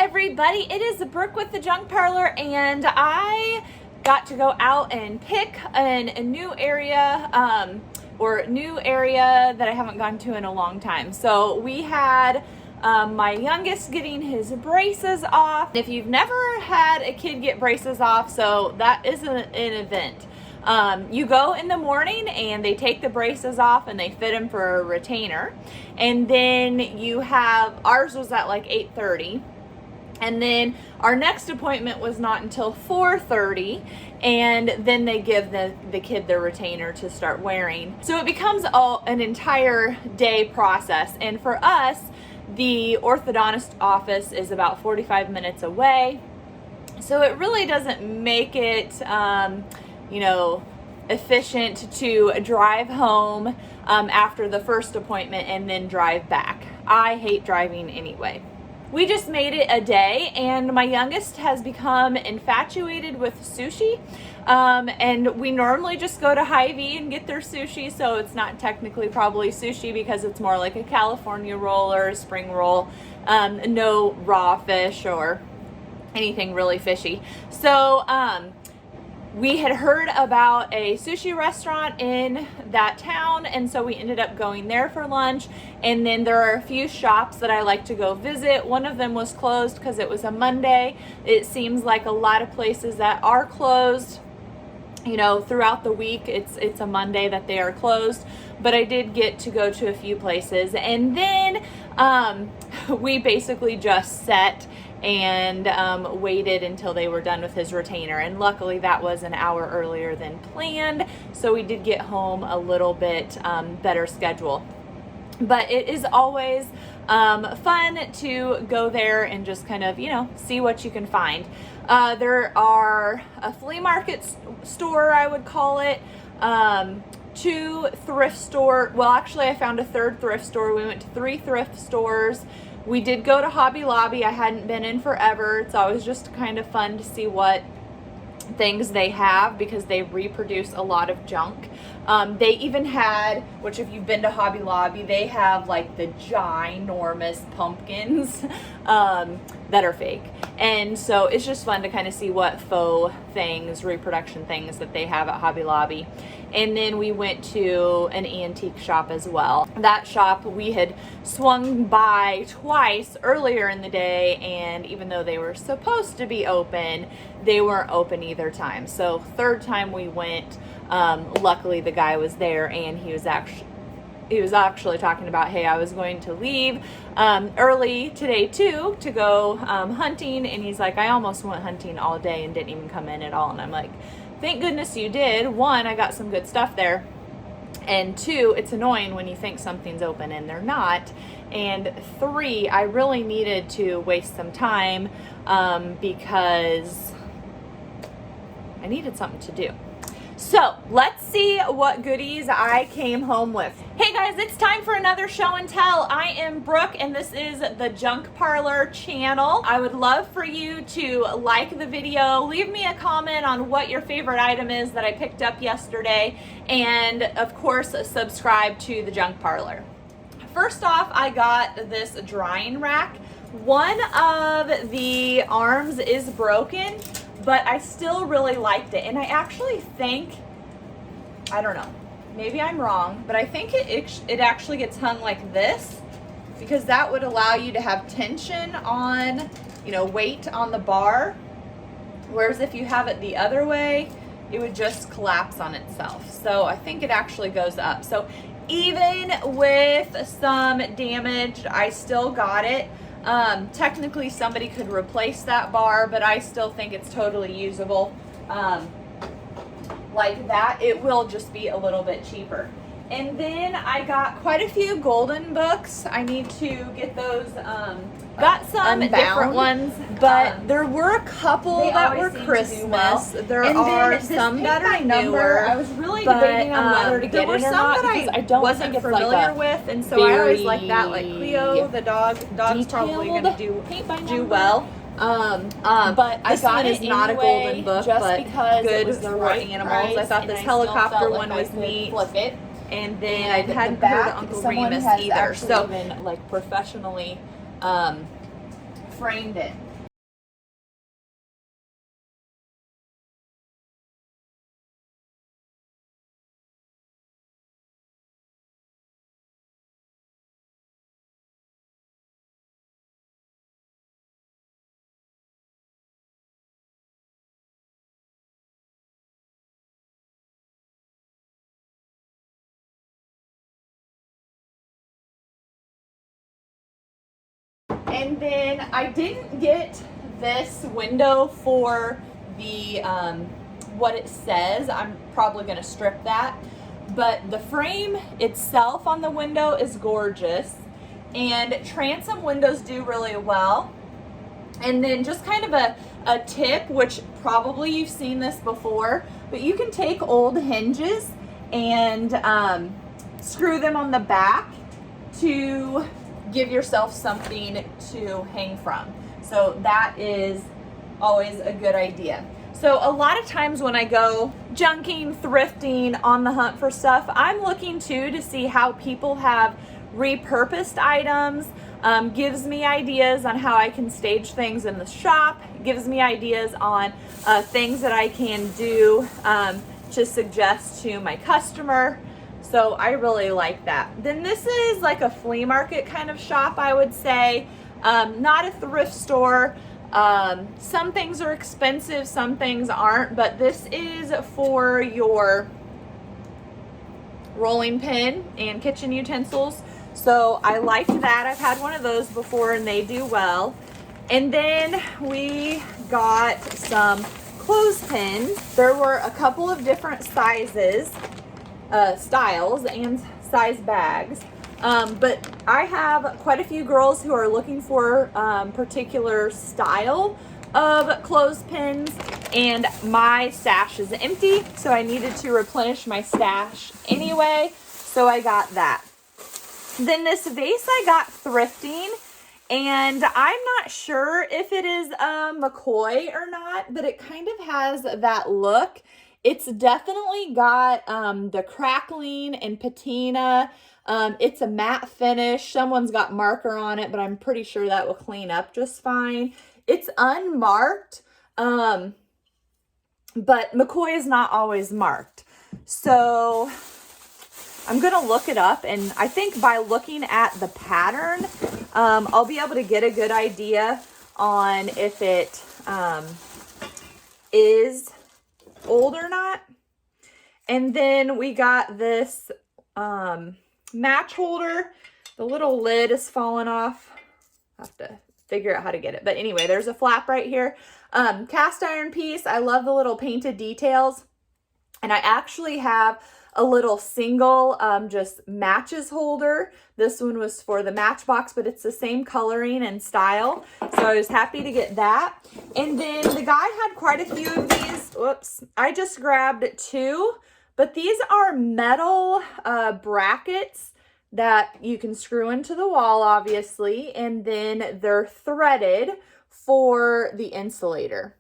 everybody, it is Brooke with the Junk Parlor, and I got to go out and pick a new area that I haven't gone to in a long time. So we had my youngest getting his braces off. If you've never had a kid get braces off, so that is an event. You go in the morning and they take the braces off and they fit them for a retainer, and then you have, ours was at like 8:30, and then our next appointment was not until 4:30, and then they give the kid their retainer to start wearing. So it becomes an entire day process, and for us, the orthodontist office is about 45 minutes away, so it really doesn't make it efficient to drive home after the first appointment and then drive back. I hate driving anyway. We just made it a day, and my youngest has become infatuated with sushi. And we normally just go to Hy-Vee and get their sushi, so it's not technically probably sushi because it's more like a California roll or a spring roll. No raw fish or anything really fishy. So we had heard about a sushi restaurant in that town, and so we ended up going there for lunch. And then there are a few shops that I like to go visit. One of them was closed because it was a Monday. It seems like a lot of places that are closed, throughout the week, it's a Monday that they are closed. But I did get to go to a few places, and then we basically just sat and waited until they were done with his retainer, and luckily that was an hour earlier than planned, so we did get home a little bit better schedule. But it is always fun to go there and just kind of see what you can find. There are a flea market store, I would call it, 2 thrift store. Well, actually I found a 3rd thrift store. We went to 3 thrift stores. We did go to Hobby Lobby. I hadn't been in forever. It's always just kind of fun to see what things they have because they reproduce a lot of junk. They even had, which if you've been to Hobby Lobby, they have like the ginormous pumpkins that are fake. And so it's just fun to kind of see what faux things, reproduction things that they have at Hobby Lobby. And then we went to an antique shop as well. That shop we had swung by twice earlier in the day, and even though they were supposed to be open, they weren't open either time. So 3rd time we went, luckily the guy was there, and he was actually talking about, hey, I was going to leave early today too to go hunting, and he's like, I almost went hunting all day and didn't even come in at all. And I'm like, thank goodness you did. 1, I got some good stuff there, and 2, it's annoying when you think something's open and they're not, and 3, I really needed to waste some time because I needed something to do. So let's see what goodies I came home with. Hey guys, it's time for another show and tell. I am Brooke, and this is the Junk Parlor channel. I would love for you to like the video, leave me a comment on what your favorite item is that I picked up yesterday, and of course subscribe to the Junk Parlor. First off, I got this drying rack. One of the arms is broken, but I still really liked it, and I actually think, I don't know, maybe I'm wrong, but I think it actually gets hung like this, because that would allow you to have tension on, weight on the bar, whereas if you have it the other way, it would just collapse on itself. So I think it actually goes up. So even with some damage, I still got it. Technically somebody could replace that bar, but I still think it's totally usable. Like that, it will just be a little bit cheaper. And then I got quite a few golden books. I need to get those, got some Unbound. different ones, but there were a couple that were Christmas. Well. There and are then some that are number. newer. I was really But, debating on whether to there get were it or some not, that because I don't wasn't think it's familiar like a with, and so I always like that. Like very Cleo, the dog's probably going to do well. But I got it not a golden book, just but because good it was the for right animals. I price, thought and this I still helicopter felt one like I was could neat. flip it. And then And I hadn't the heard of back, Uncle someone Remus has either. actually So even, like professionally framed it. And then I didn't get this window for the, what it says. I'm probably gonna strip that. But the frame itself on the window is gorgeous. And transom windows do really well. And then just kind of a tip, which probably you've seen this before, but you can take old hinges and screw them on the back to give yourself something to hang from. So that is always a good idea. So a lot of times when I go junking, thrifting, on the hunt for stuff, I'm looking too to see how people have repurposed items. Gives me ideas on how I can stage things in the shop, gives me ideas on things that I can do to suggest to my customer. So I really like that. Then this is like a flea market kind of shop, I would say. Not a thrift store. Some things are expensive, some things aren't, but this is for your rolling pin and kitchen utensils. So I liked that. I've had one of those before and they do well. And then we got some clothespins. There were a couple of different sizes, styles and size bags. But I have quite a few girls who are looking for particular style of clothespins, and my stash is empty, so I needed to replenish my stash anyway, so I got that. Then this vase I got thrifting, and I'm not sure if it is a McCoy or not, but it kind of has that look. It's definitely got the crackling and patina. It's a matte finish. Someone's got marker on it, but I'm pretty sure that will clean up just fine. It's unmarked, but McCoy is not always marked. So I'm going to look it up, and I think by looking at the pattern, I'll be able to get a good idea on if it is old or not. And then we got this match holder. The little lid is falling off. I have to figure out how to get it. But anyway, there's a flap right here. Cast iron piece. I love the little painted details. And I actually have a little single just matches holder. This one was for the Matchbox, but it's the same coloring and style. So I was happy to get that. And then the guy had quite a few of these. Whoops. I just grabbed 2, but these are metal brackets that you can screw into the wall, obviously, and then they're threaded for the insulator.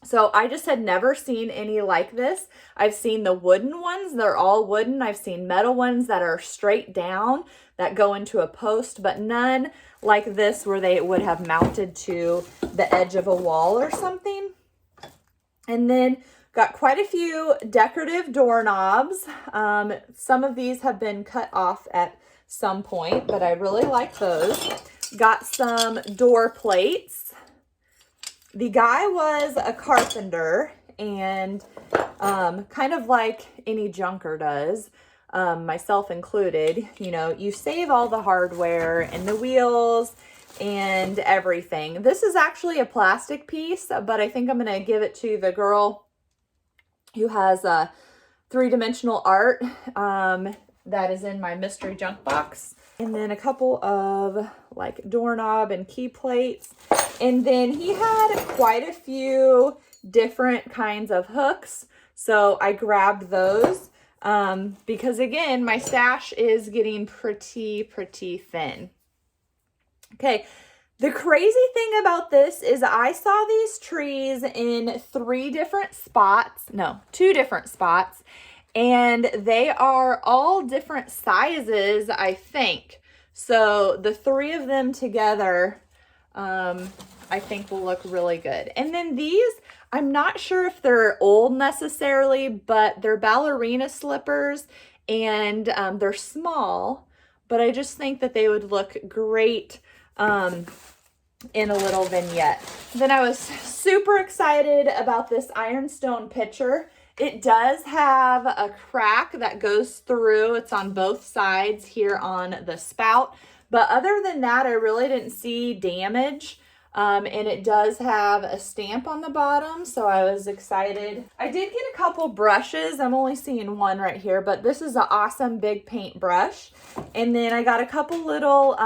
So I just had never seen any like this. I've seen the wooden ones. They're all wooden. I've seen metal ones that are straight down that go into a post, but none like this where they would have mounted to the edge of a wall or something. And then got quite a few decorative doorknobs. Some of these have been cut off at some point, but I really like those. Got some door plates. The guy was a carpenter, and kind of like any junker does, myself included, you know, you save all the hardware and the wheels and everything. This is actually a plastic piece, but I think I'm going to give it to the girl who has a 3-dimensional art that is in my mystery junk box. And then a couple of like doorknob and key plates. And then he had quite a few different kinds of hooks. So I grabbed those because again, my stash is getting pretty thin. Okay. The crazy thing about this is I saw these trees in 2 different spots, and they are all different sizes, I think. So the 3 of them together, I think will look really good. And then these, I'm not sure if they're old necessarily, but they're ballerina slippers, and they're small, but I just think that they would look great in a little vignette. Then I was super excited about this ironstone pitcher. It does have a crack that goes through. It's on both sides here on the spout, But other than that, I really didn't see damage. And it does have a stamp on the bottom, so I was excited. I did get a couple brushes. I'm only seeing one right here, but this is an awesome big paint brush. And then I got a couple little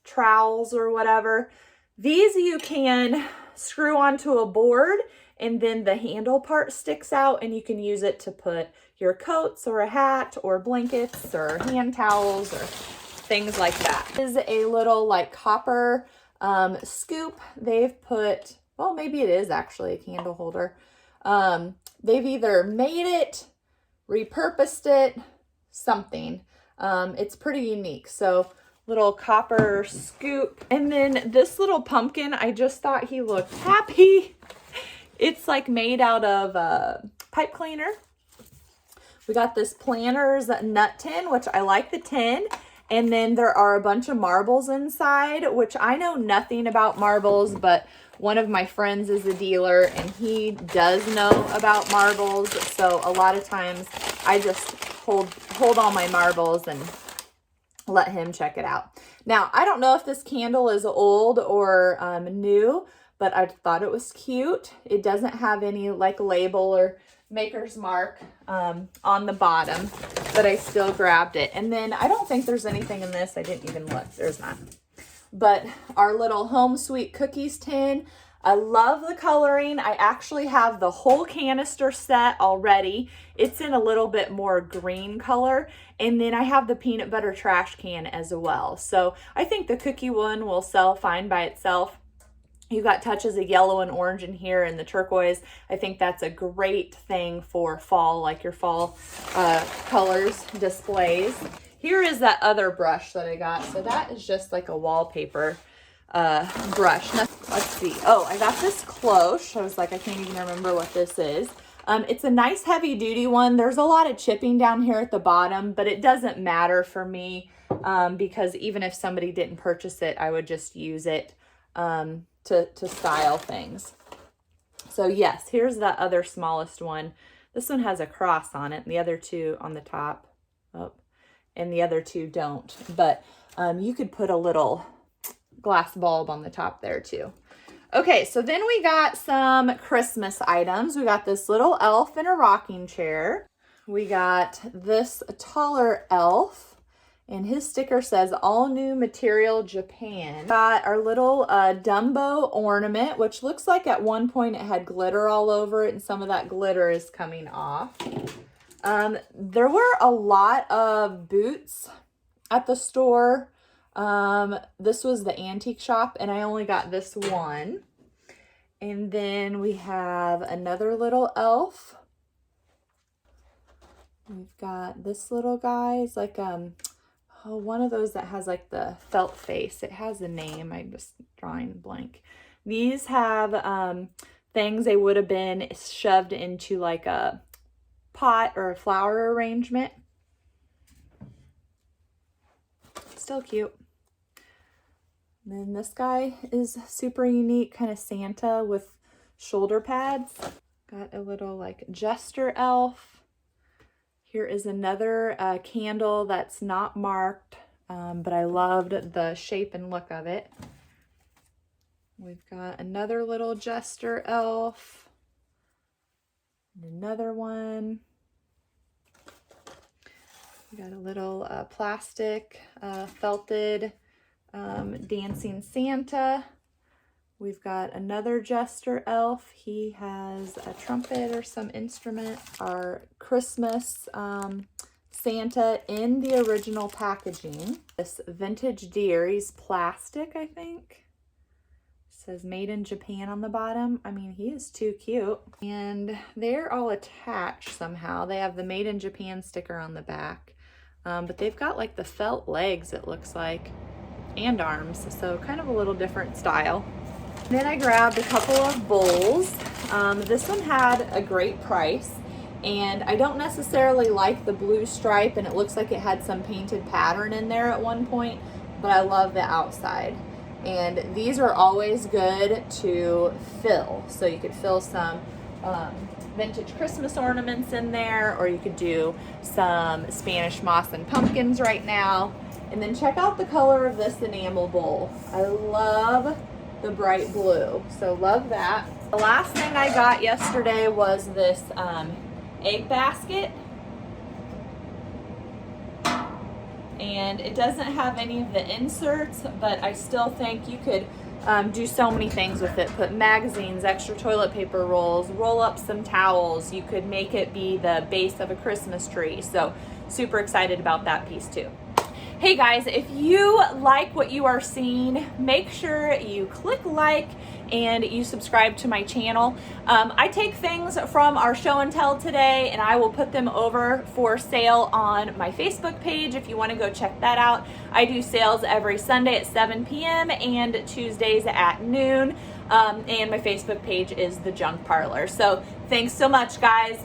trowels or whatever. These you can screw onto a board, and then the handle part sticks out, and you can use it to put your coats or a hat or blankets or hand towels or things like that. This is a little like copper scoop. They've put, well, maybe it is actually a candle holder. They've either made it, repurposed it, something. It's pretty unique. So little copper scoop. And then this little pumpkin, I just thought he looked happy. It's like made out of pipe cleaner. We got this Planters nut tin, which I like the tin. And then there are a bunch of marbles inside, which I know nothing about marbles, but one of my friends is a dealer and he does know about marbles. So a lot of times I just hold all my marbles and let him check it out. Now, I don't know if this candle is old or new, but I thought it was cute. It doesn't have any like label or maker's mark on the bottom, but I still grabbed it. And then I don't think there's anything in this. I didn't even look. There's not. But our little Home Sweet Cookies tin. I love the coloring. I actually have the whole canister set already. It's in a little bit more green color. And then I have the peanut butter trash can as well. So I think the cookie one will sell fine by itself. You got touches of yellow and orange in here and the turquoise. I think that's a great thing for fall, like your fall colors displays. Here is that other brush that I got. So that is just like a wallpaper brush. Now, let's see. Oh, I got this cloche. I was like, I can't even remember what this is. It's a nice heavy duty one. There's a lot of chipping down here at the bottom, but it doesn't matter for me because even if somebody didn't purchase it, I would just use it to style things. So yes, here's that other smallest one. This one has a cross on it and the other two on the top. Oh, and the other two don't. But you could put a little glass bulb on the top there too. Okay, so then we got some Christmas items. We got this little elf in a rocking chair. We got this taller elf. And his sticker says, all new material Japan. Got our little Dumbo ornament, which looks like at one point it had glitter all over it, and some of that glitter is coming off. There were a lot of boots at the store. This was the antique shop, and I only got this one. And then we have another little elf. We've got this little guy. It's like one of those that has like the felt face. It has a name. I'm just drawing blank. These have things they would have been shoved into like a pot or a flower arrangement. Still cute. And then this guy is super unique, kind of Santa with shoulder pads. Got a little like jester elf. Here is another candle that's not marked, but I loved the shape and look of it. We've got another little jester elf. Another one. We got a little plastic felted dancing Santa. We've got another jester elf. He has a trumpet or some instrument. Our Christmas Santa in the original packaging. This vintage deer, he's plastic, I think. It says made in Japan on the bottom. I mean, he is too cute. And they're all attached somehow. They have the made in Japan sticker on the back. But they've got like the felt legs, it looks like, and arms. So kind of a little different style. Then I grabbed a couple of bowls. This one had a great price, and I don't necessarily like the blue stripe, and it looks like it had some painted pattern in there at one point, but I love the outside. And these are always good to fill. So you could fill some vintage Christmas ornaments in there, or you could do some Spanish moss and pumpkins right now. And then check out the color of this enamel bowl. I love the bright blue, so love that. The last thing I got yesterday was this egg basket. And it doesn't have any of the inserts, but I still think you could do so many things with it. Put magazines, extra toilet paper rolls, roll up some towels. You could make it be the base of a Christmas tree. So super excited about that piece too. Hey guys, if you like what you are seeing, make sure you click like and you subscribe to my channel. I take things from our show and tell today and I will put them over for sale on my Facebook page if you want to go check that out. I do sales every Sunday at 7 p.m. and Tuesdays at noon. And my Facebook page is the Junk Parlor. So thanks so much, guys.